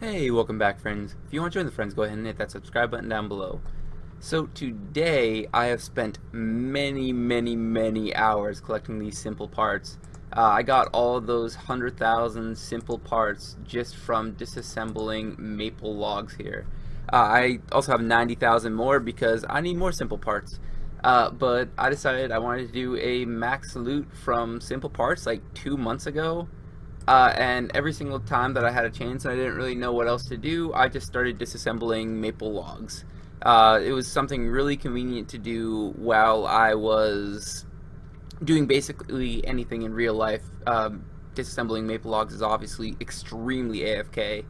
Hey, welcome back, friends. If you want to join the friends, go ahead and hit that subscribe button down below. So today, I have spent many hours collecting these simple parts. I got all of those 100,000 simple parts just from disassembling maple logs here. I also have 90,000 more because I need more simple parts. But I decided I wanted to do a max loot from simple parts like 2 months ago. And every single time that I had a chance and I didn't really know what else to do, I just started disassembling maple logs. It was something really convenient to do while I was doing basically anything in real life. Disassembling maple logs is obviously extremely AFK.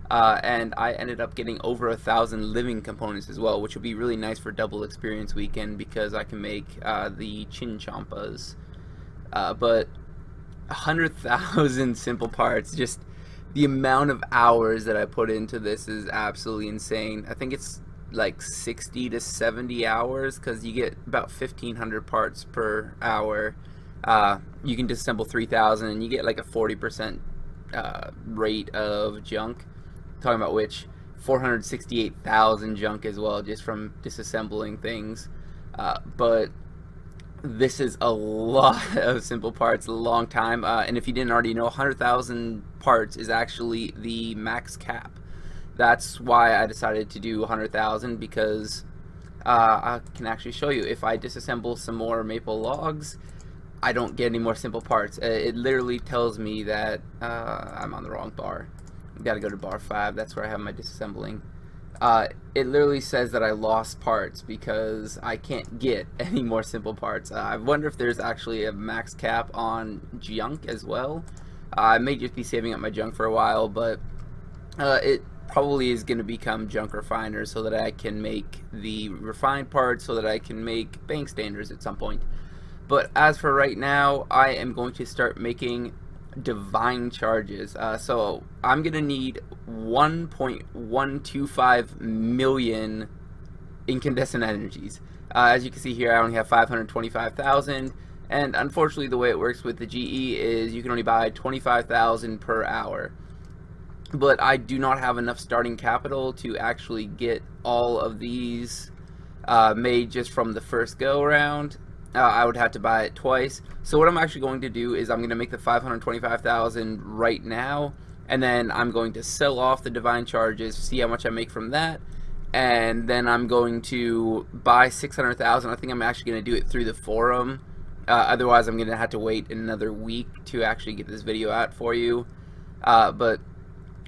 And I ended up getting over 1,000 living components as well, which would be really nice for double experience weekend because I can make the Chinchampas. But 100,000 simple parts. Just the amount of hours that I put into this is absolutely insane. I think it's like 60 to 70 hours because you get about 1,500 parts per hour. You can disassemble 3,000 and you get like a 40% rate of junk. Talking about which, 468,000 junk as well just from disassembling things. But this is a lot of simple parts, a long time. And if you didn't already know, 100,000 parts is actually the max cap. That's why I decided to do 100,000 because I can actually show you. If I disassemble some more maple logs, I don't get any more simple parts. It literally tells me that I'm on the wrong bar. Gotta go to bar 5. That's where I have my disassembling. It literally says that I lost parts because I can't get any more simple parts. I wonder if there's actually a max cap on junk as well. I may just be saving up my junk for a while, but it probably is going to become junk refiner so that I can make the refined parts so that I can make bank standards at some point. But as for right now, I am going to start making divine charges. So I'm gonna need 1.125 million incandescent energies. As you can see here, I only have 525,000, and unfortunately the way it works with the GE is you can only buy 25,000 per hour. But I do not have enough starting capital to actually get all of these made just from the first go around. I would have to buy it twice. So what I'm actually going to do is I'm going to make the 525,000 right now, and then I'm going to sell off the divine charges, see how much I make from that, and then I'm going to buy 600,000. I think I'm actually going to do it through the forum. Otherwise, I'm going to have to wait another week to actually get this video out for you. But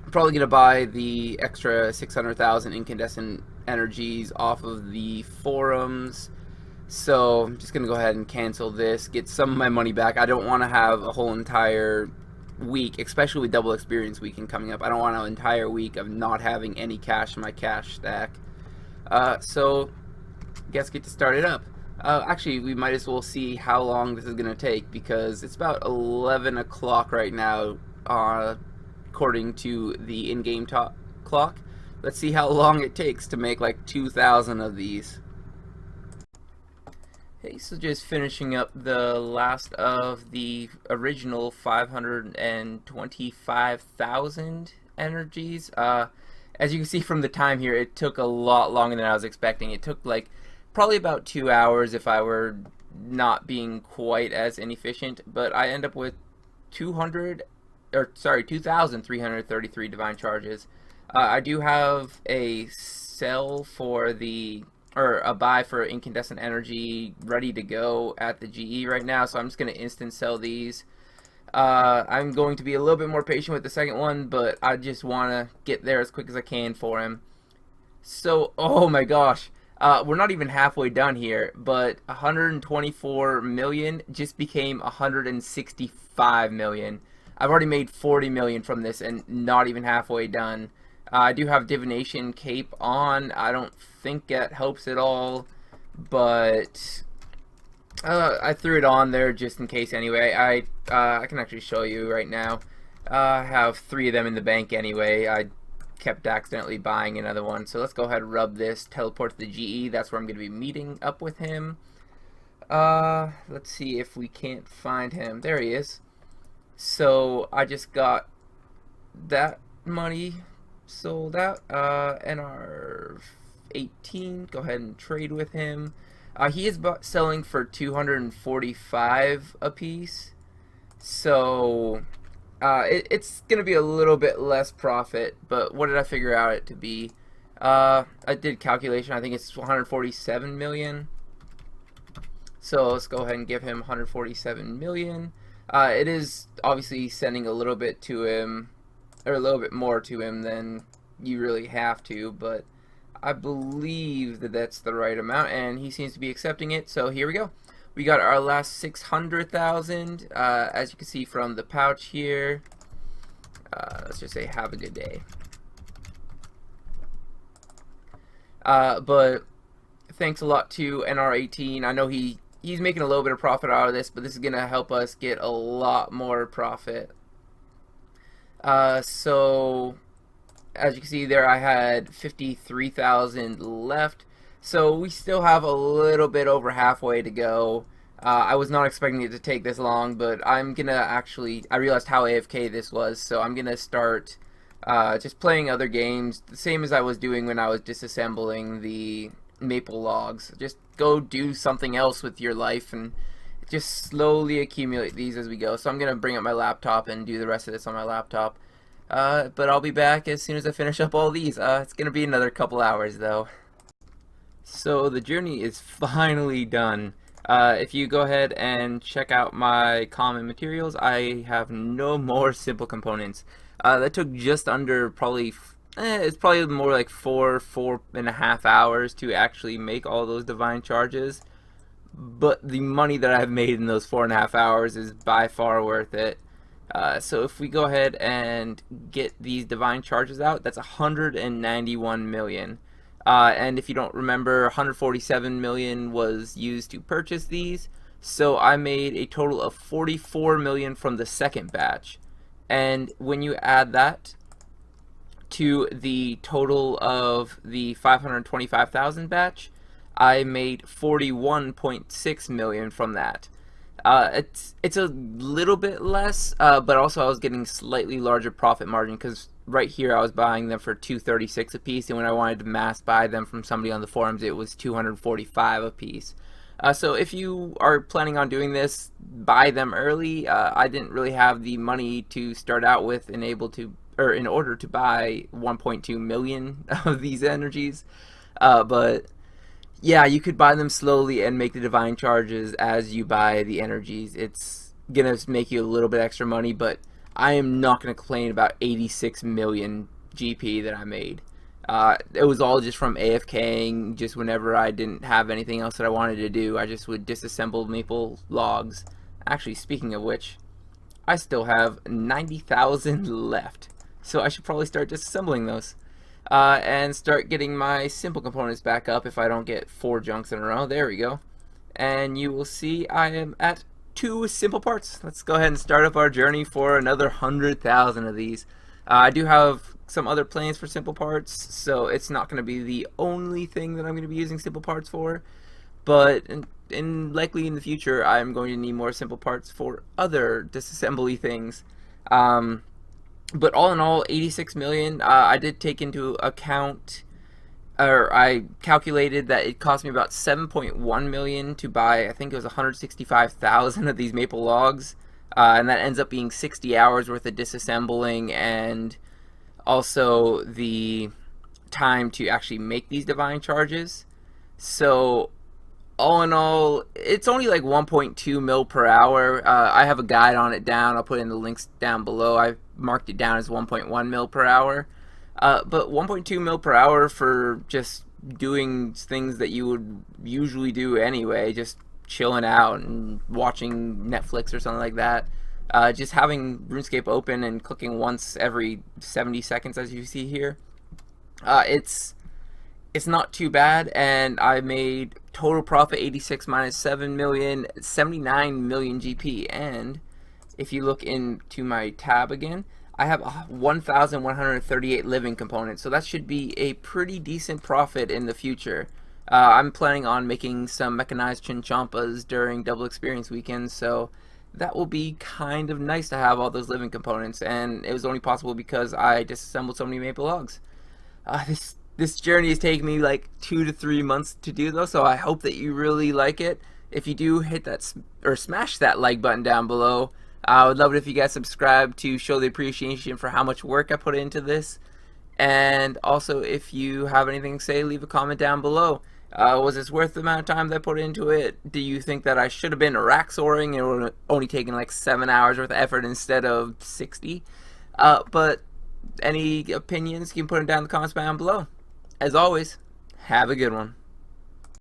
I'm probably going to buy the extra 600,000 incandescent energies off of the forums. So I'm just gonna go ahead and cancel this, get some of my money back. I don't want to have a whole entire week, especially with double experience weekend coming up. I don't want an entire week of not having any cash in my cash stack. So guess get to start it up. Actually, we might as well see how long this is gonna take because it's about 11 o'clock right now, according to the in-game clock. Let's see how long it takes to make like 2,000 of these. Okay, so just finishing up the last of the original 525,000 energies. As you can see from the time here, it took a lot longer than I was expecting. It took like probably about 2 hours if I were not being quite as inefficient, but I end up with 2,333 divine charges. I do have a sell for the or a buy for incandescent energy ready to go at the GE right now, so I'm just going to instant sell these. I'm going to be a little bit more patient with the second one, but I just want to get there as quick as I can for him. So, oh my gosh, we're not even halfway done here, but 124 million just became 165 million. I've already made 40 million from this and not even halfway done. I do have divination cape on. I don't think that helps at all, but I threw it on there just in case anyway. I can actually show you right now. I have 3 of them in the bank anyway. I kept accidentally buying another one. So let's go ahead and rub this, teleport to the GE. That's where I'm going to be meeting up with him. Let's see if we can't find him. There he is. So I just got that money sold out. NR18, go ahead and trade with him. He is selling for 245 a piece, so it's gonna be a little bit less profit. But what did I figure out it to be? I did calculation. I think it's 147 million. So let's go ahead and give him 147 million. It is obviously sending a little bit to him, or a little bit more to him than you really have to, but I believe that that's the right amount, and he seems to be accepting it. So here we go. We got our last 600,000, as you can see from the pouch here. Let's just say have a good day. But thanks a lot to NR18. I know he's making a little bit of profit out of this, but this is gonna help us get a lot more profit. So as you can see there, I had 53,000 left, so we still have a little bit over halfway to go. I was not expecting it to take this long, but I'm gonna I realized how AFK this was, so I'm gonna start just playing other games, the same as I was doing when I was disassembling the maple logs. Just go do something else with your life and just slowly accumulate these as we go. So I'm gonna bring up my laptop and do the rest of this on my laptop. But I'll be back as soon as I finish up all these. It's gonna be another couple hours though. So the journey is finally done. If you go ahead and check out my common materials, I have no more simple components. That took just under probably, it's probably more like 4.5 hours to actually make all those divine charges. But the money that I've made in those 4.5 hours is by far worth it. So if we go ahead and get these divine charges out, that's 191 million. And if you don't remember, 147 million was used to purchase these. So I made a total of 44 million from the second batch. And when you add that to the total of the 525,000 batch, I made 41.6 million from that. It's a little bit less, but also I was getting slightly larger profit margin, because right here I was buying them for 236 a piece, and when I wanted to mass buy them from somebody on the forums, it was 245 a piece. So if you are planning on doing this, buy them early. I didn't really have the money to start out with and in order to buy 1.2 million of these energies, but yeah, you could buy them slowly and make the divine charges as you buy the energies. It's gonna make you a little bit extra money, but I am not gonna complain about 86 million GP that I made. It was all just from AFKing, just whenever I didn't have anything else that I wanted to do. I just would disassemble maple logs. Actually, speaking of which, I still have 90,000 left, so I should probably start disassembling those. And start getting my simple components back up if I don't get 4 junks in a row. There we go. And you will see I am at 2 simple parts. Let's go ahead and start up our journey for another 100,000 of these. I do have some other plans for simple parts, so it's not going to be the only thing that I'm going to be using simple parts for, but likely in the future I'm going to need more simple parts for other disassembly things. But all in all, 86 million. I did take into account, or I calculated that it cost me about 7.1 million to buy, I think it was 165,000 of these maple logs, and that ends up being 60 hours worth of disassembling, and also the time to actually make these divine charges. So all in all, it's only like 1.2 mil per hour. I have a guide on it down. I'll put in the links down below. I marked it down as 1.1 mil per hour. But 1.2 mil per hour for just doing things that you would usually do anyway, just chilling out and watching Netflix or something like that. Just having RuneScape open and clicking once every 70 seconds, as you see here. It's not too bad, and I made total profit 86 minus 7 million, 79 million GP. And if you look into my tab again, I have 1,138 living components, so that should be a pretty decent profit in the future. I'm planning on making some mechanized chinchompas during double experience weekends, so that will be kind of nice to have all those living components, and it was only possible because I disassembled so many maple logs. This journey has taken me like 2 to 3 months to do, though, so I hope that you really like it. If you do, hit that or smash that like button down below. I would love it if you guys subscribe to show the appreciation for how much work I put into this. And also, if you have anything to say, leave a comment down below. Was this worth the amount of time that I put into it? Do you think that I should have been rack soaring and it would have only taken like 7 hours worth of effort instead of 60? But any opinions, you can put them down in the comments down below. As always, have a good one.